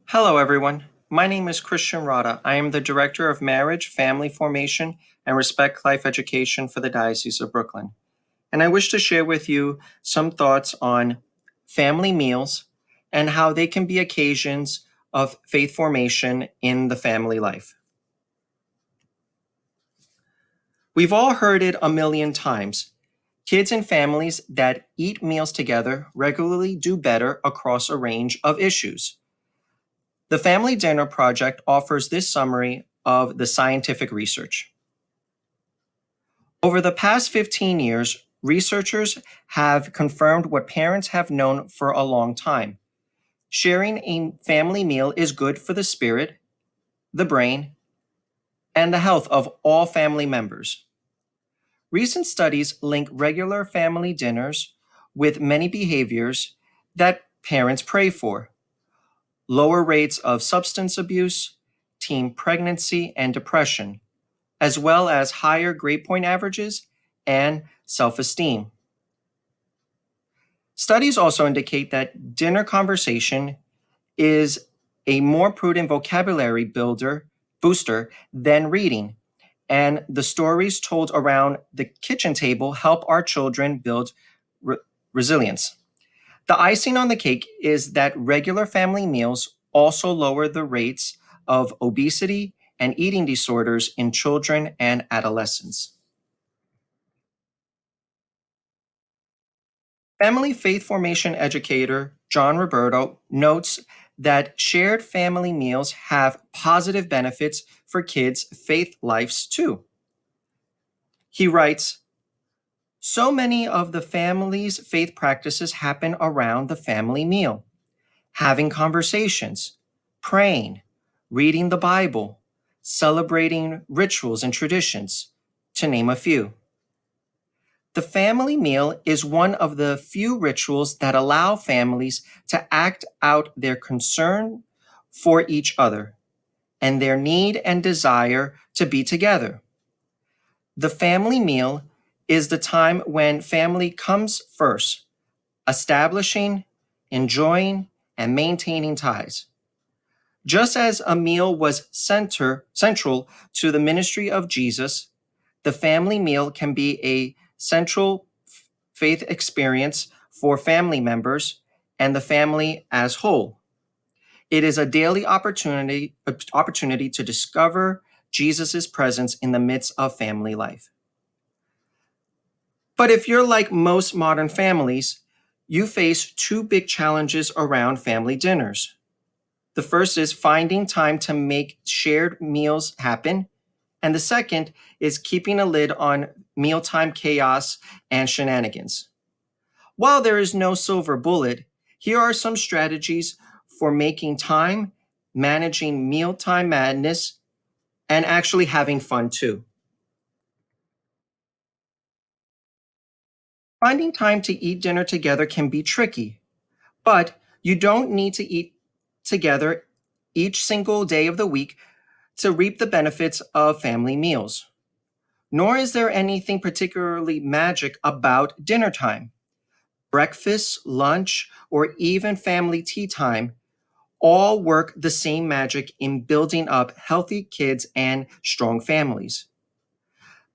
Hello, everyone. My name is Christian Rada. I am the Director of Marriage, Family Formation, and Respect Life Education for the Diocese of Brooklyn. And I wish to share with you some thoughts on family meals and how they can be occasions of faith formation in the family life. We've all heard it a million times. Kids and families that eat meals together regularly do better across a range of issues. The Family Dinner Project offers this summary of the scientific research. Over the past 15 years, researchers have confirmed what parents have known for a long time. Sharing a family meal is good for the spirit, the brain, and the health of all family members. Recent studies link regular family dinners with many behaviors that parents pray for: lower rates of substance abuse, teen pregnancy and depression, as well as higher grade point averages and self-esteem. Studies also indicate that dinner conversation is a more prudent vocabulary booster than reading, and the stories told around the kitchen table help our children build re- resilience. The icing on the cake is that regular family meals also lower the rates of obesity and eating disorders in children and adolescents. Family faith formation educator John Roberto notes that shared family meals have positive benefits for kids' faith lives too. He writes, so many of the family's faith practices happen around the family meal: having conversations, praying, reading the Bible, celebrating rituals and traditions, to name a few. The family meal is one of the few rituals that allow families to act out their concern for each other and their need and desire to be together. The family meal is the time when family comes first, establishing, enjoying, and maintaining ties. Just as a meal was central to the ministry of Jesus, the family meal can be a central faith experience for family members and the family as whole. It is a daily opportunity to discover Jesus' presence in the midst of family life. But if you're like most modern families, you face two big challenges around family dinners. The first is finding time to make shared meals happen, and the second is keeping a lid on mealtime chaos and shenanigans. While there is no silver bullet, here are some strategies for making time, managing mealtime madness, and actually having fun too. Finding time to eat dinner together can be tricky, but you don't need to eat together each single day of the week to reap the benefits of family meals. Nor is there anything particularly magic about dinner time. Breakfast, lunch, or even family tea time all work the same magic in building up healthy kids and strong families.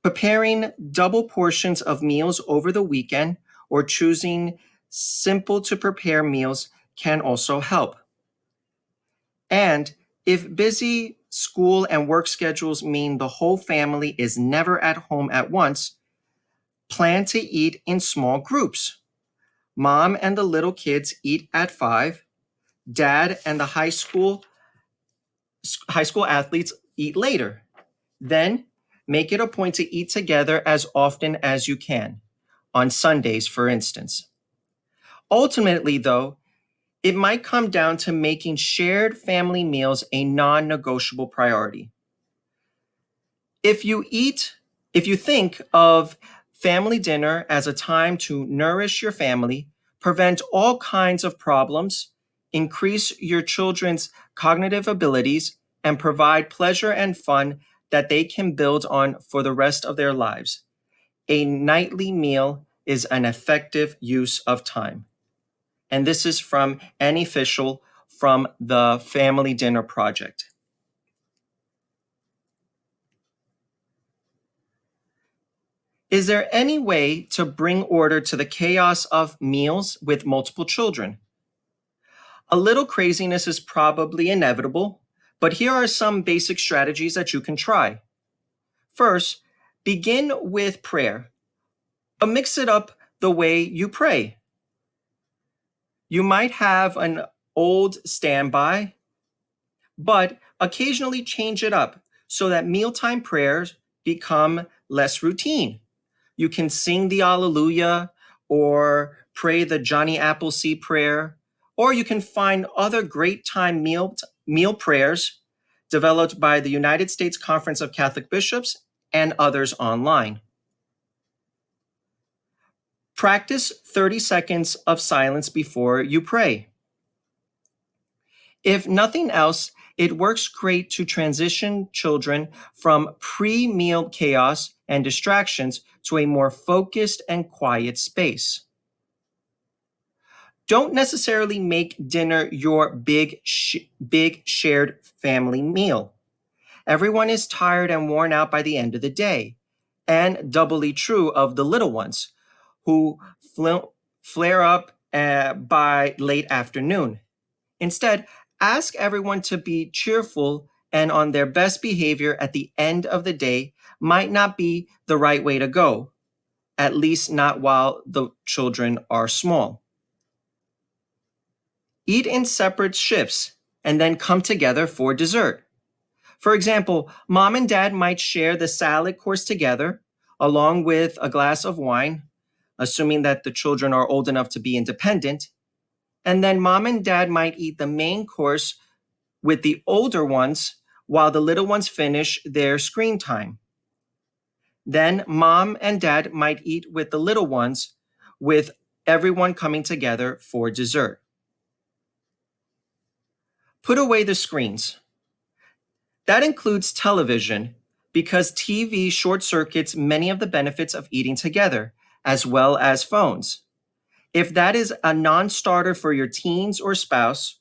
Preparing double portions of meals over the weekend or choosing simple to prepare meals can also help. And if busy school and work schedules mean the whole family is never at home at once, plan to eat in small groups. Mom and the little kids eat at 5, dad and the high school athletes eat later. Then make it a point to eat together as often as you can, on Sundays, for instance. Ultimately, though, it might come down to making shared family meals a non negotiable priority. If you eat, if you think of family dinner as a time to nourish your family, prevent all kinds of problems, increase your children's cognitive abilities, and provide pleasure and fun that they can build on for the rest of their lives, a nightly meal is an effective use of time. And this is from Annie Fishel from the family dinner project. Is there any way to bring order to the chaos of meals with multiple children? A little craziness is probably inevitable, but here are some basic strategies that you can try. First, begin with prayer, but mix it up the way you pray. You might have an old standby, but occasionally change it up so that mealtime prayers become less routine. You can sing the Alleluia or pray the Johnny Appleseed prayer, or you can find other great time meal prayers developed by the United States Conference of Catholic Bishops and others online. Practice 30 seconds of silence before you pray. If nothing else, it works great to transition children from pre-meal chaos and distractions to a more focused and quiet space. Don't necessarily make dinner your big shared family meal. Everyone is tired and worn out by the end of the day, and doubly true of the little ones who flare up by late afternoon. Instead, ask everyone to be cheerful and on their best behavior at the end of the day might not be the right way to go, at least not while the children are small. Eat in separate shifts and then come together for dessert. For example, mom and dad might share the salad course together, along with a glass of wine, assuming that the children are old enough to be independent. And then mom and dad might eat the main course with the older ones while the little ones finish their screen time. Then mom and dad might eat with the little ones, with everyone coming together for dessert. Put away the screens. That includes television because TV short circuits many of the benefits of eating together, as well as phones. If that is a non-starter for your teens or spouse,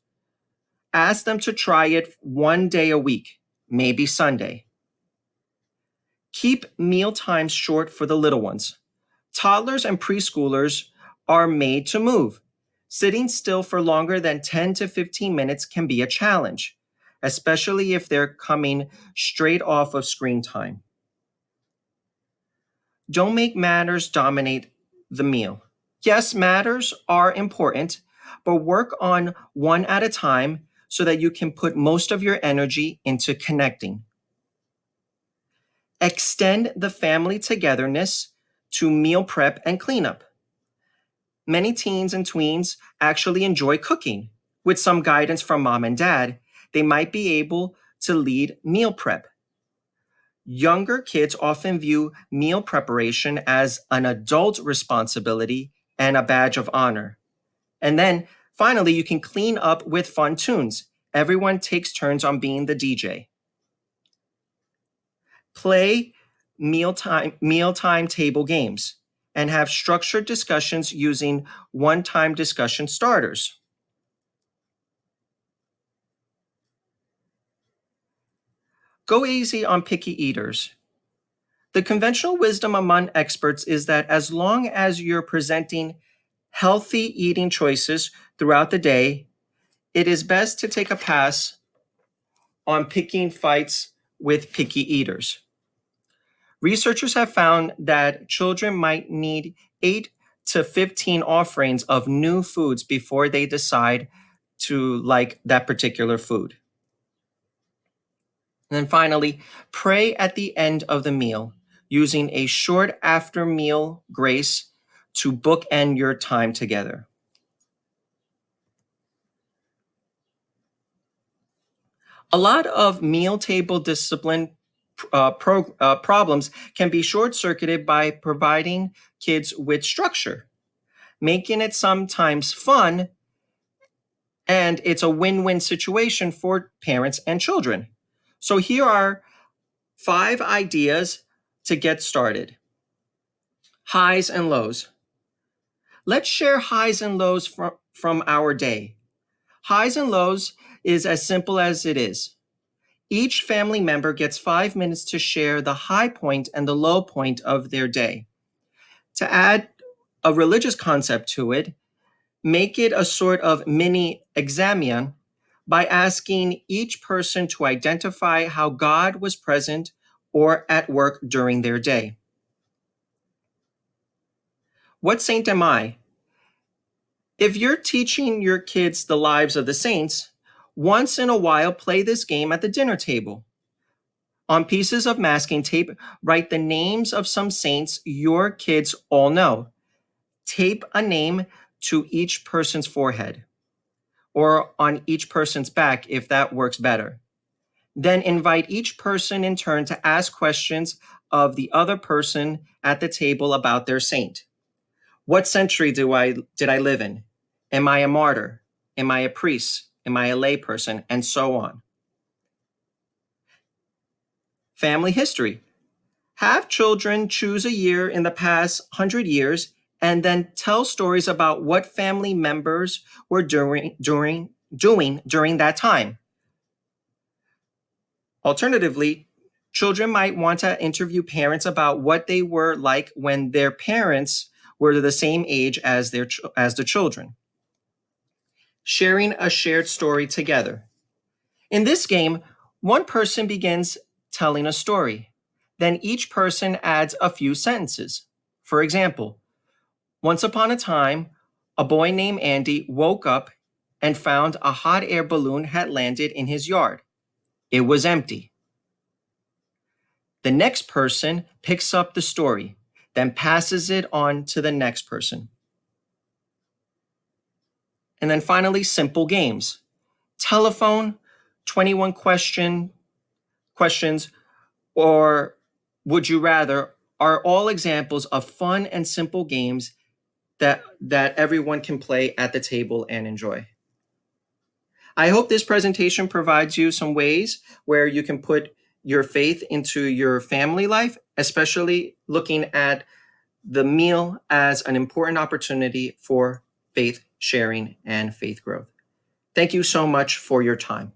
ask them to try it one day a week, maybe Sunday. Keep meal times short for the little ones. Toddlers and preschoolers are made to move. Sitting still for longer than 10 to 15 minutes can be a challenge, especially if they're coming straight off of screen time. Don't make matters dominate the meal. Yes, matters are important, but work on one at a time so that you can put most of your energy into connecting. Extend the family togetherness to meal prep and cleanup. Many teens and tweens actually enjoy cooking. With some guidance from mom and dad, they might be able to lead meal prep. Younger kids often view meal preparation as an adult responsibility and a badge of honor. And then finally, you can clean up with fun tunes. Everyone takes turns on being the DJ. Play mealtime table games and have structured discussions using one-time discussion starters. Go easy on picky eaters. The conventional wisdom among experts is that as long as you're presenting healthy eating choices throughout the day, it is best to take a pass on picking fights with picky eaters. Researchers have found that children might need 8 to 15 offerings of new foods before they decide to like that particular food. And then finally, pray at the end of the meal using a short after meal grace to bookend your time together. A lot of meal table discipline problems can be short circuited by providing kids with structure, making it sometimes fun, and it's a win win situation for parents and children. So here are 5 ideas to get started. Highs and lows. Let's share highs and lows from our day. Highs and lows is as simple as it is. Each family member gets 5 minutes to share the high point and the low point of their day. To add a religious concept to it, make it a sort of mini examion by asking each person to identify how God was present or at work during their day. What saint am I? If you're teaching your kids the lives of the saints, once in a while play this game at the dinner table. On pieces of masking tape, write the names of some saints your kids all know. Tape a name to each person's forehead or on each person's back if that works better. Then invite each person in turn to ask questions of the other person at the table about their saint. What century did I live in? Am I a martyr? Am I a priest? Am I a layperson? And so on. Family history. Have children choose a year in the past 100 years and then tell stories about what family members were doing during that time. Alternatively, children might want to interview parents about what they were like when their parents were the same age as the children. Sharing a shared story together. In this game, one person begins telling a story. Then each person adds a few sentences. For example, once upon a time, a boy named Andy woke up and found a hot air balloon had landed in his yard. It was empty. The next person picks up the story, then passes it on to the next person. And then finally, simple games. Telephone, 21 questions, or would you rather are all examples of fun and simple games that everyone can play at the table and enjoy. I hope this presentation provides you some ways where you can put your faith into your family life, especially looking at the meal as an important opportunity for faith sharing and faith growth. Thank you so much for your time.